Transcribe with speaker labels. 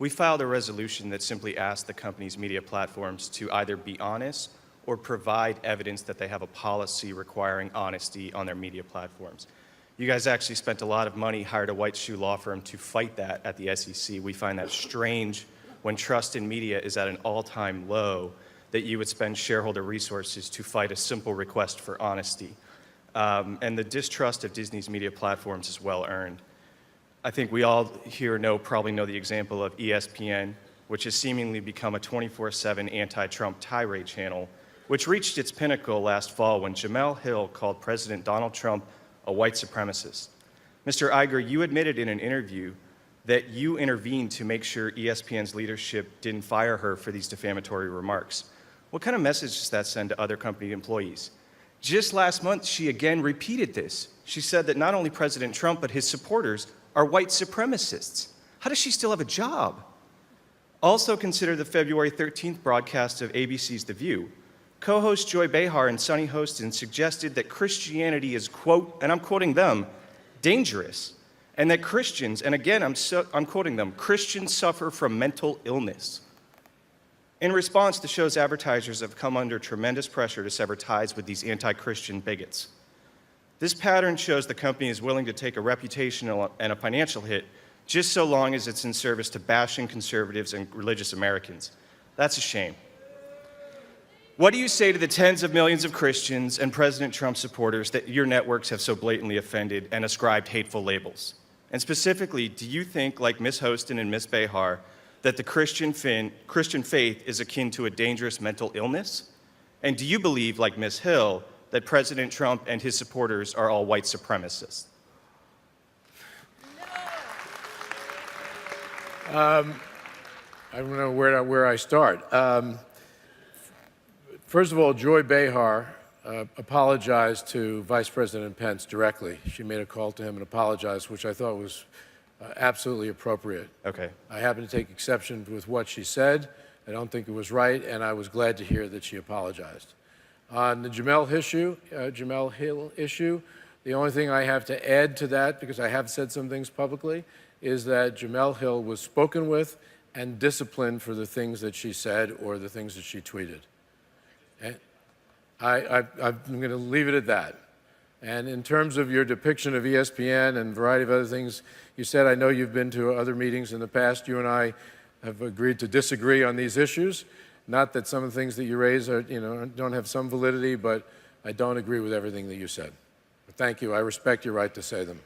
Speaker 1: we filed a resolution that simply asked the company's media platforms to either be honest or provide evidence that they have a policy requiring honesty on their media platforms. You guys actually spent a lot of money, hired a white shoe law firm to fight that at the SEC. We find that strange when trust in media is at an all-time low, that you would spend shareholder resources to fight a simple request for honesty. And the distrust of Disney's media platforms is well earned. I think we all here probably know the example of ESPN, which has seemingly become a 24/7 anti-Trump tirade channel, which reached its pinnacle last fall when Jemele Hill called President Donald Trump a white supremacist. Mr. Iger, you admitted in an interview that you intervened to make sure ESPN's leadership didn't fire her for these defamatory remarks. What kind of message does that send to other company employees? Just last month, she again repeated this. She said that not only President Trump, but his supporters are white supremacists. How does she still have a job? Also consider the February 13th broadcast of ABC's The View. Co-host Joy Behar and Sonny Hostin suggested that Christianity is, quote, and I'm quoting them, dangerous, and that Christians, and again I'm quoting them, Christians suffer from mental illness. In response, the show's advertisers have come under tremendous pressure to sever ties with these anti-Christian bigots. This pattern shows the company is willing to take a reputational and a financial hit just so long as it's in service to bashing conservatives and religious Americans. That's a shame. What do you say to the tens of millions of Christians and President Trump supporters that your networks have so blatantly offended and ascribed hateful labels? And specifically, do you think, like Ms. Hostin and Ms. Behar, that the Christian faith is akin to a dangerous mental illness? And do you believe, like Ms. Hill, that President Trump and his supporters are all white supremacists?
Speaker 2: I don't know where I start. First of all, Joy Behar apologized to Vice President Pence directly. She made a call to him and apologized, which I thought was absolutely appropriate.
Speaker 1: Okay.
Speaker 2: I happen to take exception with what she said. I don't think it was right, and I was glad to hear that she apologized. On the Jemele Hill issue, the only thing I have to add to that, because I have said some things publicly, is that Jemele Hill was spoken with and disciplined for the things that she said or the things that she tweeted. And I'm going to leave it at that. And in terms of your depiction of ESPN and a variety of other things you said, I know you've been to other meetings in the past. You and I have agreed to disagree on these issues. Not that some of the things that you raise are, don't have some validity, but I don't agree with everything that you said. But thank you. I respect your right to say them.